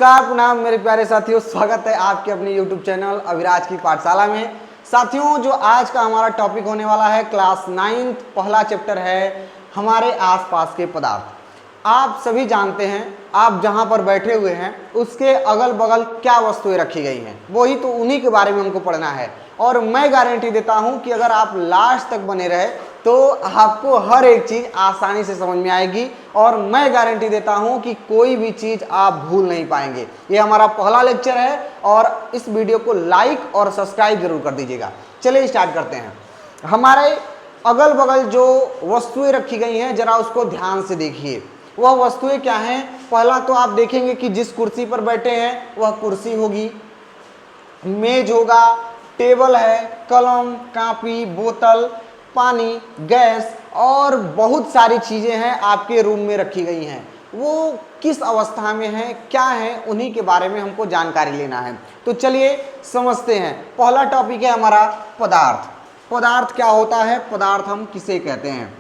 नमस्कार प्रणाम मेरे प्यारे साथियों, स्वागत है आपके अपने YouTube चैनल अविराज की पाठशाला में। साथियों, जो आज का हमारा टॉपिक होने वाला है क्लास 9 पहला चैप्टर है हमारे आसपास के पदार्थ। आप सभी जानते हैं, आप जहां पर बैठे हुए हैं उसके अगल बगल क्या वस्तुएं रखी गई हैं, वही तो उन्हीं के बारे में हमको पढ़ना है। और मैं गारंटी देता हूं कि अगर आप लास्ट तक बने रहे तो आपको हर एक चीज आसानी से समझ में आएगी और मैं गारंटी देता हूं कि कोई भी चीज आप भूल नहीं पाएंगे। ये हमारा पहला लेक्चर है और इस वीडियो को लाइक और सब्सक्राइब जरूर कर दीजिएगा। चलिए स्टार्ट करते हैं। हमारे अगल बगल जो वस्तुएं रखी गई हैं जरा उसको ध्यान से देखिए। वह वस्तुएं क्या हैं? पहला तो आप देखेंगे कि जिस कुर्सी पर बैठे हैं वह कुर्सी होगी, मेज होगा, टेबल है, कलम, कॉपी, बोतल, पानी, गैस और बहुत सारी चीजें हैं आपके रूम में रखी गई हैं। वो किस अवस्था में है, क्या है, उन्हीं के बारे में हमको जानकारी लेना है। तो चलिए समझते हैं। पहला टॉपिक है हमारा पदार्थ। पदार्थ क्या होता है? पदार्थ हम किसे कहते हैं?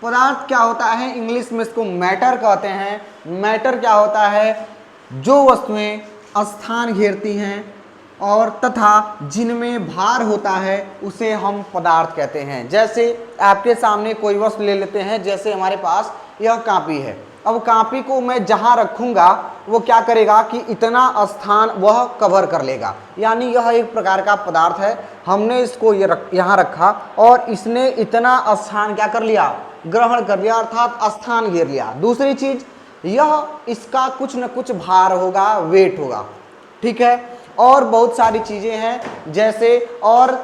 पदार्थ क्या होता है? इंग्लिश में इसको मैटर कहते हैं। मैटर क्या होता है? जो वस्तुएं स्थान घेरती हैं और तथा जिनमें भार होता है उसे हम पदार्थ कहते हैं। जैसे आपके सामने कोई वस्तु ले लेते हैं, जैसे हमारे पास यह कॉपी है। अब कॉपी को मैं जहां रखूंगा वो क्या करेगा कि इतना स्थान वह कवर कर लेगा, यानी यह एक प्रकार का पदार्थ है। हमने इसको यहाँ रखा और इसने इतना स्थान क्या कर लिया? ग्रहण कर लिया, अर्थात स्थान घेर लिया। दूसरी चीज, यह इसका कुछ न कुछ भार होगा, वेट होगा, ठीक है। और बहुत सारी चीजें हैं, जैसे और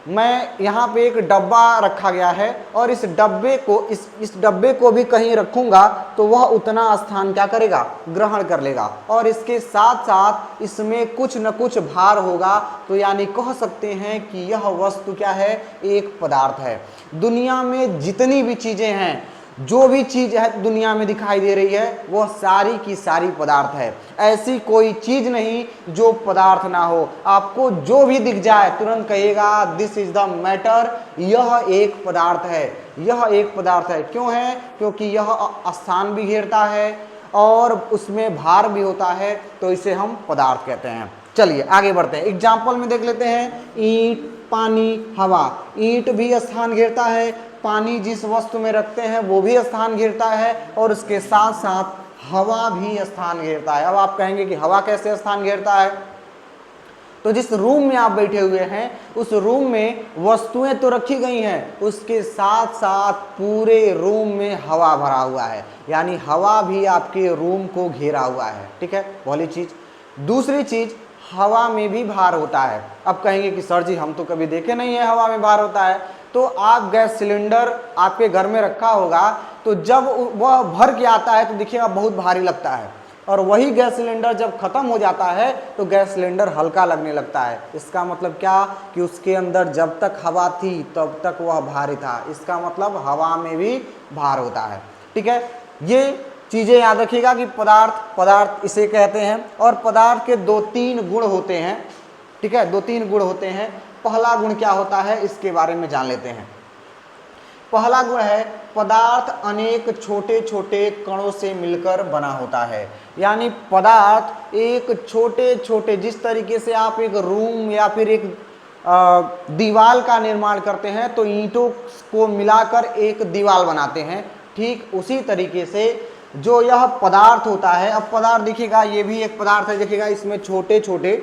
मैं यहाँ पे एक डब्बा रखा गया है और इस डब्बे को इस डब्बे को भी कहीं रखूंगा तो वह उतना स्थान क्या करेगा? ग्रहण कर लेगा। और इसके साथ साथ इसमें कुछ न कुछ भार होगा, तो यानी कह सकते हैं कि यह वस्तु क्या है? एक पदार्थ है। दुनिया में जितनी भी चीजें हैं, जो भी चीज है दुनिया में दिखाई दे रही है, वह सारी की सारी पदार्थ है। ऐसी कोई चीज नहीं जो पदार्थ ना हो। आपको जो भी दिख जाए तुरंत कहिएगा दिस इज द मैटर, यह एक पदार्थ है, यह एक पदार्थ है। क्यों है? क्योंकि यह स्थान भी घेरता है और उसमें भार भी होता है, तो इसे हम पदार्थ कहते हैं। चलिए आगे बढ़ते हैं। एग्जाम्पल में देख लेते हैं। ईंट, पानी, हवा। ईंट भी स्थान घेरता है, पानी जिस वस्तु में रखते हैं वो भी स्थान घेरता है और उसके साथ साथ हवा भी स्थान घेरता है। अब आप कहेंगे कि हवा कैसे स्थान घेरता है? तो जिस रूम में आप बैठे हुए हैं उस रूम में वस्तुएं तो रखी गई हैं, उसके साथ साथ पूरे रूम में हवा भरा हुआ है, यानी हवा भी आपके रूम को घेरा हुआ है, ठीक है। पहली चीज। दूसरी चीज, हवा में भी भार होता है। अब कहेंगे कि सर जी हम तो कभी देखे नहीं है हवा में भार होता है। तो आप गैस सिलेंडर आपके घर में रखा होगा, तो जब वह भर के आता है तो देखिएगा बहुत भारी लगता है, और वही गैस सिलेंडर जब खत्म हो जाता है तो गैस सिलेंडर हल्का लगने लगता है। इसका मतलब क्या? कि उसके अंदर जब तक हवा थी तब तक वह भारी था। इसका मतलब हवा में भी भार होता है, ठीक है। ये चीजें याद रखिएगा कि पदार्थ इसे कहते हैं। और पदार्थ के 2-3 गुण होते हैं, ठीक है। 2-3 गुण होते हैं। पहला गुण क्या होता है इसके बारे में जान लेते हैं। पहला गुण है पदार्थ अनेक छोटे छोटे कणों से मिलकर बना होता है। यानी पदार्थ एक छोटे छोटे, जिस तरीके से आप एक रूम या फिर एक दीवार का निर्माण करते हैं तो ईंटों को मिलाकर एक दीवार बनाते हैं, ठीक उसी तरीके से जो यह पदार्थ होता है। अब पदार्थ देखिएगा, ये भी एक पदार्थ है। देखिएगा इसमें छोटे छोटे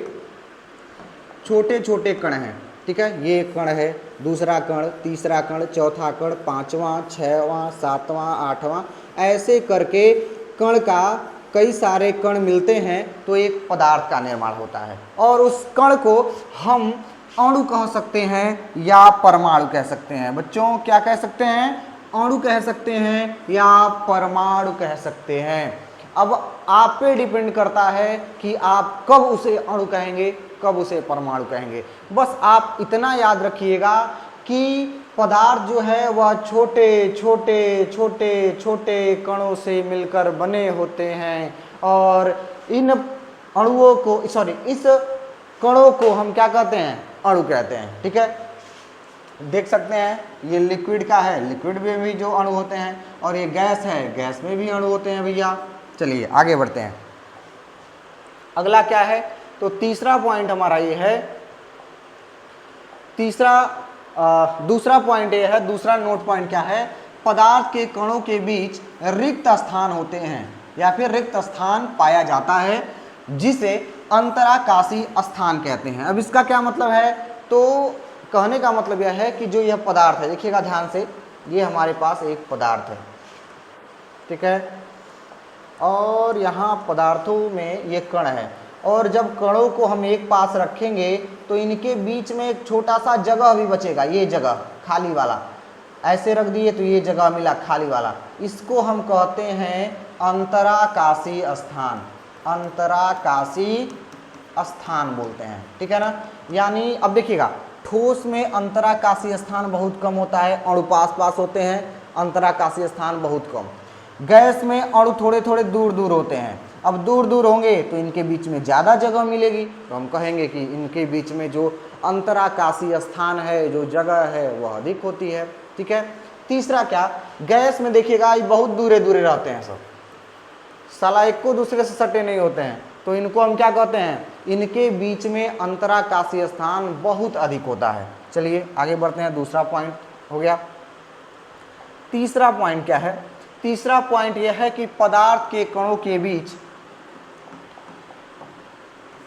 कण हैं, ठीक है। ये एक कण है, दूसरा कण, तीसरा कण, चौथा कण, 5वां, 6वां, 7वां, 8वां, ऐसे करके कण का कई सारे कण मिलते हैं तो एक पदार्थ का निर्माण होता है। और उस कण को हम अणु कह सकते हैं या परमाणु कह सकते हैं। बच्चों क्या कह सकते हैं? अणु कह सकते हैं या परमाणु कह सकते हैं। अब आप पे डिपेंड करता है कि आप कब उसे अणु कहेंगे, कब उसे परमाणु कहेंगे। बस आप इतना याद रखिएगा कि पदार्थ जो है वह छोटे छोटे कणों से मिलकर बने होते हैं और इन अणुओं को इस कणों को हम क्या कहते हैं? अणु कहते हैं, ठीक है। देख सकते हैं ये लिक्विड का है, लिक्विड में भी जो अणु होते हैं, और ये गैस है, गैस में भी अणु होते हैं भैया। चलिए आगे बढ़ते हैं। अगला क्या है, तो तीसरा पॉइंट हमारा ये है, दूसरा पॉइंट ये है, दूसरा नोट पॉइंट क्या है, पदार्थ के कणों के बीच रिक्त स्थान होते हैं या फिर रिक्त स्थान पाया जाता है, जिसे अंतराकाशी स्थान कहते हैं। अब इसका क्या मतलब है, तो कहने का मतलब यह है कि जो यह पदार्थ है, देखिएगा ध्यान से, ये हमारे पास एक पदार्थ है, ठीक है, और यहाँ पदार्थों में ये कण है, और जब कणों को हम एक पास रखेंगे तो इनके बीच में एक छोटा सा जगह भी बचेगा, ये जगह खाली वाला, ऐसे रख दिए तो ये जगह मिला खाली वाला, इसको हम कहते हैं अंतराकाशी स्थान, अंतराकाशी स्थान बोलते हैं, ठीक है ना। यानी अब देखिएगा, ठोस में अंतराकाशी स्थान बहुत कम होता है, अणु पास पास होते हैं, अंतराकाशी स्थान बहुत कम। गैस में अणु थोड़े थोड़े दूर दूर होते हैं, अब दूर दूर होंगे तो इनके बीच में ज़्यादा जगह मिलेगी, तो हम कहेंगे कि इनके बीच में जो अंतराकाशी स्थान है, जो जगह है, वह अधिक होती है, ठीक है। तीसरा क्या, गैस में देखिएगा ये बहुत दूरे दूरे रहते हैं, सब साला एक को दूसरे से सटे नहीं होते हैं, तो इनको हम क्या कहते हैं, इनके बीच में अंतराकाशी स्थान बहुत अधिक होता है। चलिए आगे बढ़ते हैं, दूसरा पॉइंट हो गया। तीसरा पॉइंट क्या है, तीसरा पॉइंट यह है कि पदार्थ के कणों के बीच,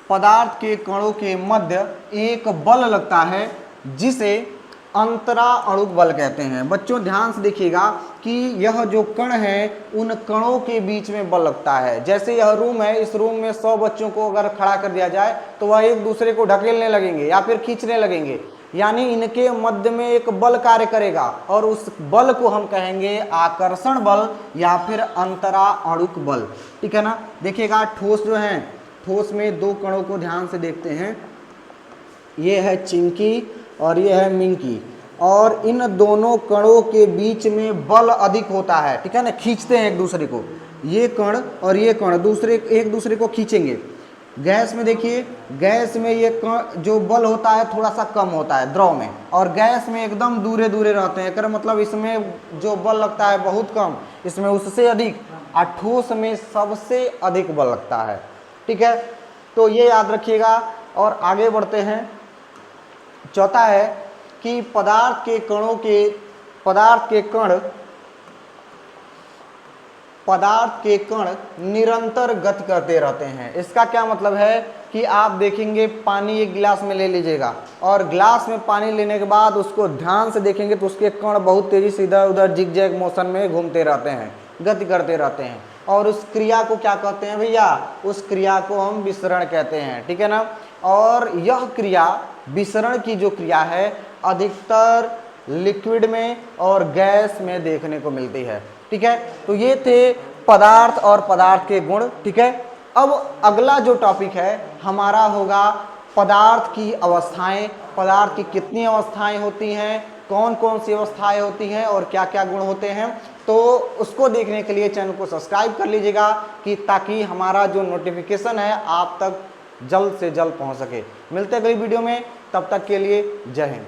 पदार्थ के कणों के मध्य एक बल लगता है, जिसे अंतरा अणुक बल कहते हैं। बच्चों ध्यान से देखिएगा कि यह जो कण है, उन कणों के बीच में बल लगता है। जैसे यह रूम है, इस रूम में 100 बच्चों को अगर खड़ा कर दिया जाए तो वह एक दूसरे को ढकेलने लगेंगे या फिर खींचने लगेंगे, यानी इनके मध्य में एक बल कार्य करेगा, और उस बल को हम कहेंगे आकर्षण बल या फिर अंतरा अणुक बल, ठीक है ना। देखिएगा ठोस जो है, ठोस में दो कणों को ध्यान से देखते हैं, ये है चिंकी और ये है मिंकी, और इन दोनों कणों के बीच में बल अधिक होता है, ठीक है ना, खींचते हैं एक दूसरे को, ये कण और ये कण एक दूसरे को खींचेंगे। गैस में देखिए, गैस में ये कण जो बल होता है थोड़ा सा कम होता है द्रव में, और गैस में एकदम दूरे दूरे रहते हैं, मतलब इसमें जो बल लगता है बहुत कम, इसमें उससे अधिक, और ठोस में सबसे अधिक बल लगता है, ठीक है। तो ये याद रखिएगा, और आगे बढ़ते हैं। चौथा है कि पदार्थ के कण निरंतर गति करते रहते हैं। इसका क्या मतलब है कि आप देखेंगे, पानी एक गिलास में ले लीजिएगा, और गिलास में पानी लेने के बाद उसको ध्यान से देखेंगे तो उसके कण बहुत तेजी से इधर उधर जिगजैग मोशन में घूमते रहते हैं, गति करते रहते हैं, और उस क्रिया को क्या कहते हैं भैया, उस क्रिया को हम विसरण कहते हैं, ठीक है ना। और यह क्रिया, विसरण की जो क्रिया है, अधिकतर लिक्विड में और गैस में देखने को मिलती है, ठीक है। तो ये थे पदार्थ और पदार्थ के गुण, ठीक है। अब अगला जो टॉपिक है हमारा होगा पदार्थ की अवस्थाएं, पदार्थ की कितनी अवस्थाएं होती हैं, कौन कौन सी अवस्थाएं होती हैं और क्या क्या गुण होते हैं। तो उसको देखने के लिए चैनल को सब्सक्राइब कर लीजिएगा, कि ताकि हमारा जो नोटिफिकेशन है आप तक जल्द से जल्द पहुंच सके। मिलते हैं अगली वीडियो में, तब तक के लिए जय हिंद।